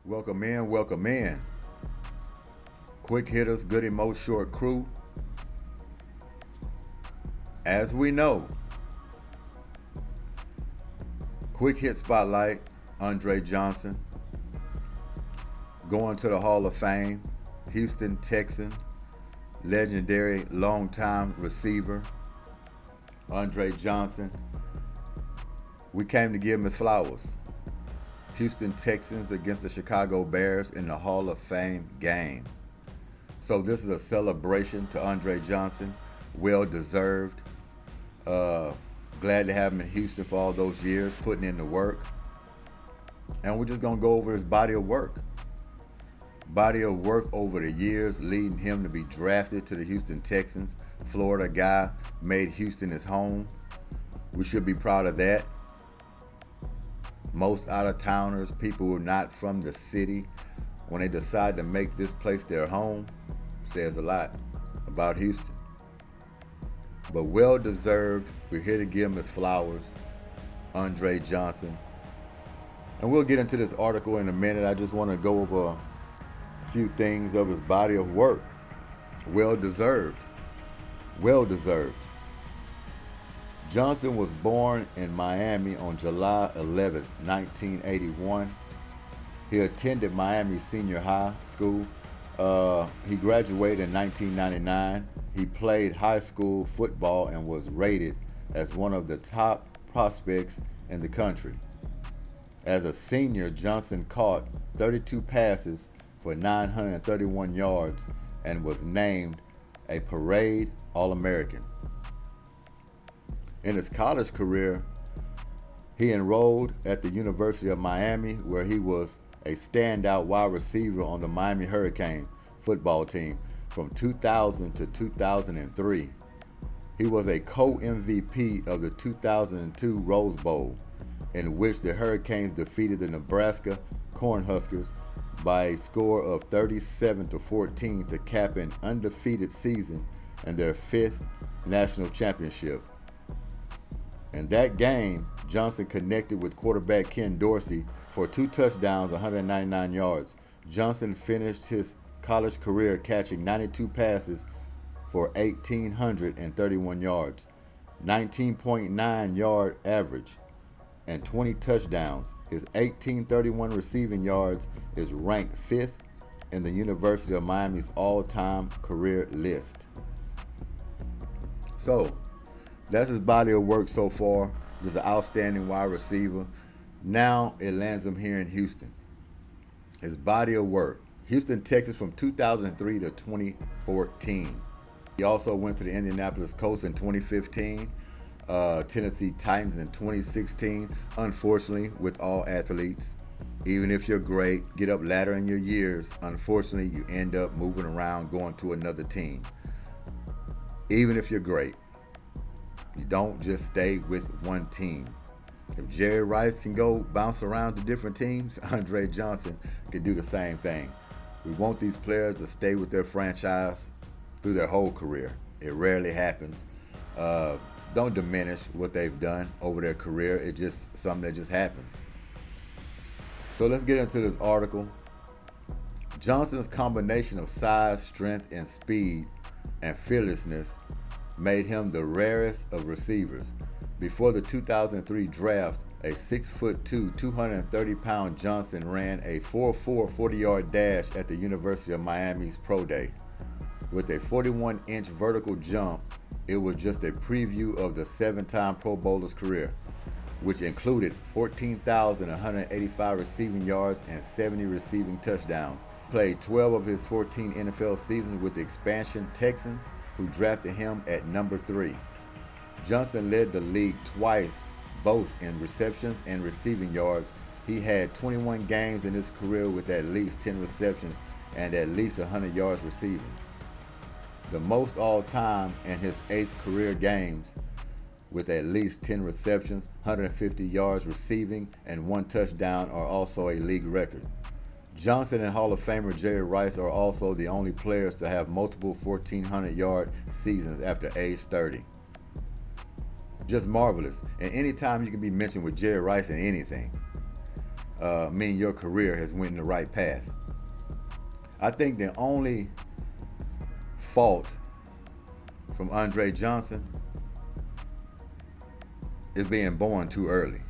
Welcome in, welcome in. Quick hitters, Goodymo short crew. As we know, quick hit spotlight, Andre Johnson. Going to the Hall of Fame, Houston Texan, legendary longtime receiver, Andre Johnson. We came to give him his flowers. Houston Texans against the Chicago Bears in the Hall of Fame game. So this is a celebration to Andre Johnson, well deserved. Glad to have him in Houston for all those years, putting in the work. And we're just gonna go over his body of work. Body of work over the years, leading him to be drafted to the Houston Texans. Florida guy, made Houston his home. We should be proud of that. Most out-of-towners, people who are not from the city, when they decide to make this place their home, says a lot about Houston. But well-deserved. We're here to give him his flowers, Andre Johnson. And we'll get into this article in a minute. I just want to go over a few things of his body of work. Well-deserved. Well-deserved. Johnson was born in Miami on July 11, 1981. He attended Miami Senior High School. He graduated in 1999. He played high school football and was rated as one of the top prospects in the country. As a senior, Johnson caught 32 passes for 931 yards and was named a Parade All-American. In his college career, he enrolled at the University of Miami, where he was a standout wide receiver on the Miami Hurricane football team from 2000 to 2003. He was a co-MVP of the 2002 Rose Bowl, in which the Hurricanes defeated the Nebraska Cornhuskers by a score of 37-14 to cap an undefeated season and their fifth national championship. In that game, Johnson connected with quarterback Ken Dorsey for 2 touchdowns, 199 yards. Johnson finished his college career catching 92 passes for 1,831 yards, 19.9 yard average, and 20 touchdowns. His 1,831 receiving yards is ranked 5th in the University of Miami's all-time career list. So, that's his body of work so far. Just an outstanding wide receiver. Now it lands him here in Houston. His body of work. Houston, Texas from 2003 to 2014. He also went to the Indianapolis Colts in 2015. Tennessee Titans in 2016. Unfortunately, with all athletes, even if you're great, get up ladder in your years, unfortunately you end up moving around, going to another team. Even if you're great, you don't just stay with one team. If Jerry Rice can go bounce around to different teams, Andre Johnson can do the same thing. We want these players to stay with their franchise through their whole career. It rarely happens. Don't diminish what they've done over their career. It's just something that just happens. So let's get into this article. Johnson's combination of size, strength, and speed and fearlessness made him the rarest of receivers. Before the 2003 draft, a 6'2", 230-pound Johnson ran a 4.4 40-yard dash at the University of Miami's Pro Day. With a 41-inch vertical jump, it was just a preview of the 7-time Pro Bowler's career, which included 14,185 receiving yards and 70 receiving touchdowns. Played 12 of his 14 NFL seasons with the expansion Texans, who drafted him at number 3. Johnson led the league twice, both in receptions and receiving yards. He had 21 games in his career with at least 10 receptions and at least 100 yards receiving. The most all-time in his 8th career games with at least 10 receptions, 150 yards receiving, and 1 touchdown are also a league record. Johnson and Hall of Famer Jerry Rice are also the only players to have multiple 1,400-yard seasons after age 30. Just marvelous. And anytime you can be mentioned with Jerry Rice in anything. mean your career has went in the right path. I think the only fault from Andre Johnson is being born too early.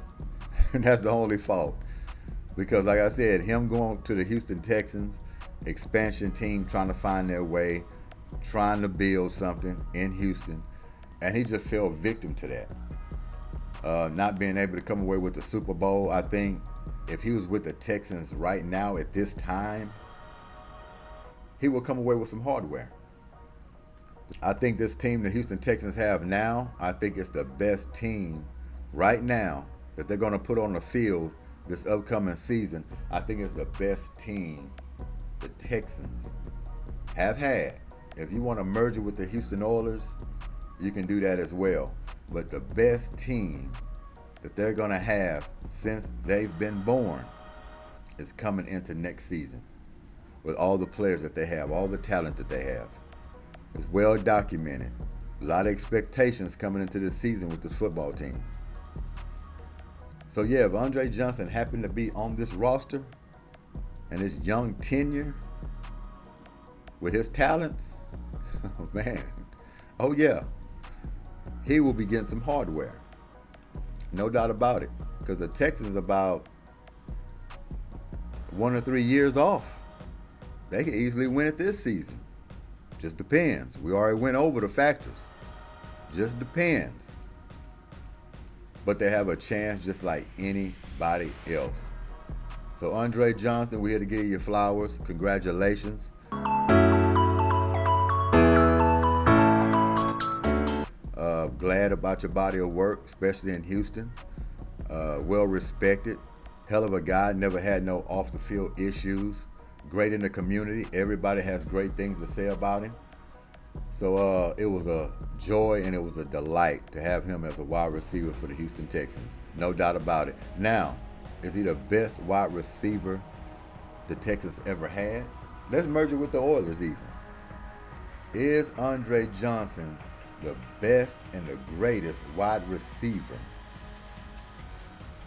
And that's the only fault. Because like I said, him going to the Houston Texans, expansion team trying to find their way, trying to build something in Houston, and he just fell victim to that. Not being able to come away with the Super Bowl. I think if he was with the Texans right now at this time, he will come away with some hardware. I think this team the Houston Texans have now, I think it's the best team right now that they're going to put on the field this upcoming season. I think it's the best team the Texans have had. If you want to merge it with the Houston Oilers, you can do that as well. But the best team that they're going to have since they've been born is coming into next season with all the players that they have, all the talent that they have. It's well documented. A lot of expectations coming into this season with this football team. So yeah, if Andre Johnson happened to be on this roster and his young tenure with his talents, oh man, oh yeah, he will be getting some hardware. No doubt about it. Because the Texans about 1 or 3 years off. They can easily win it this season. Just depends. We already went over the factors. Just depends. But they have a chance just like anybody else. So Andre Johnson, we're here to give you flowers. Congratulations. Glad about your body of work, especially in Houston. Well respected. Hell of a guy. Never had no off the field issues. Great in the community. Everybody has great things to say about him. So it was a joy and it was a delight to have him as a wide receiver for the Houston Texans. No doubt about it. Now, is he the best wide receiver the Texans ever had? Let's merge it with the Oilers even. Is Andre Johnson the best and the greatest wide receiver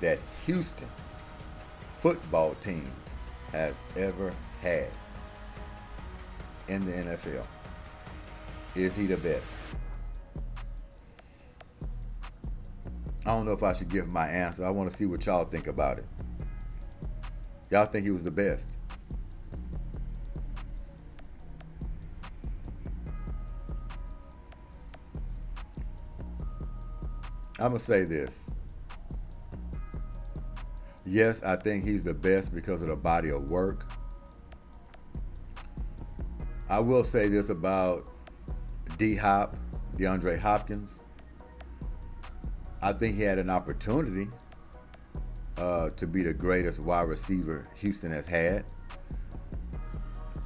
that Houston football team has ever had in the NFL? Is he the best? I don't know if I should give my answer. I want to see what y'all think about it. Y'all think he was the best? I'm going to say this. Yes, I think he's the best because of the body of work. I will say this about D-Hop, DeAndre Hopkins. I think he had an opportunity to be the greatest wide receiver Houston has had.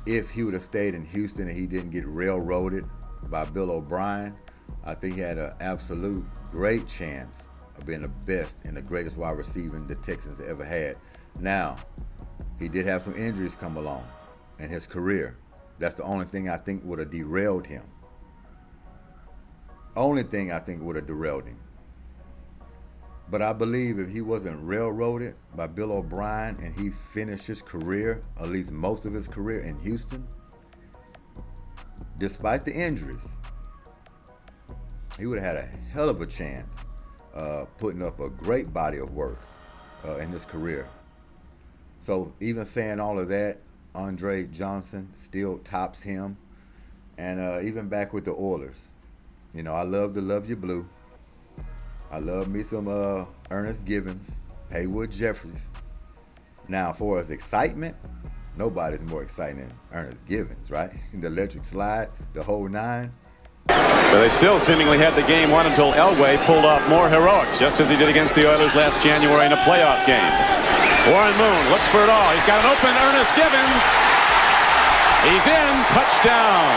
If he would have stayed in Houston and he didn't get railroaded by Bill O'Brien, I think he had an absolute great chance of being the best and the greatest wide receiver the Texans ever had. Now, he did have some injuries come along in his career. That's the only thing I think would have derailed him. Only thing I think would have derailed him. But I believe if he wasn't railroaded by Bill O'Brien and he finished his career, at least most of his career in Houston, despite the injuries, he would have had a hell of a chance putting up a great body of work in his career. So even saying all of that, Andre Johnson still tops him. And even back with the Oilers, you know, I love to love you blue. I love me some Ernest Givens, Haywood Jeffries. Now, for his excitement, nobody's more exciting than Ernest Givens, right? The electric slide, the whole nine. But they still seemingly had the game won until Elway pulled off more heroics, just as he did against the Oilers last January in a playoff game. Warren Moon looks for it all. He's got an open Ernest Givens. He's in. Touchdown.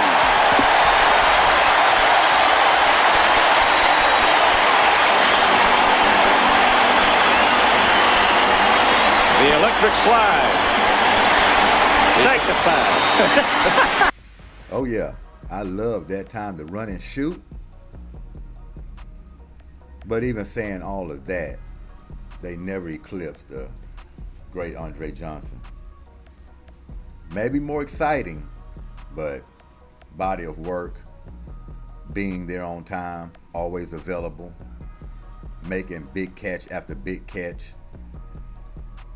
The electric slide. Sanctified. Oh, yeah. I love that time to run and shoot. But even saying all of that, they never eclipsed the great Andre Johnson. Maybe more exciting, but body of work, being there on time, always available, making big catch after big catch.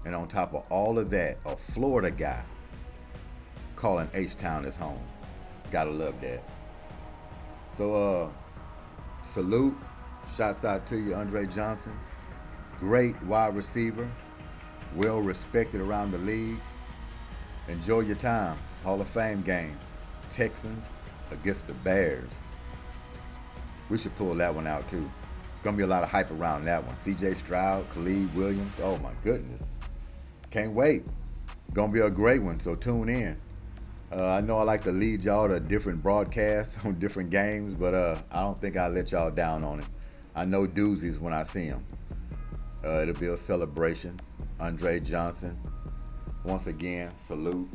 And on top of all of that, a Florida guy calling H-Town his home. Gotta love that. So, salute. Shouts out to you, Andre Johnson. Great wide receiver. Well respected around the league. Enjoy your time. Hall of Fame game. Texans against the Bears. We should pull that one out too. It's going to be a lot of hype around that one. C.J. Stroud, Khalid Williams. Oh my goodness. Can't wait. Going to be a great one, so tune in. I know I like to lead y'all to different broadcasts on different games, but I don't think I'll let y'all down on it. I know doozies when I see them. It'll be a celebration. Andre Johnson. Once again, salute.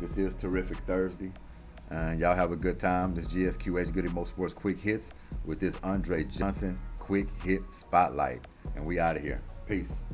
This is Terrific Thursday. And y'all have a good time. This G.S.Q.H. Goodymo Sports Quick Hits with this Andre Johnson Quick Hit Spotlight. And we out of here. Peace.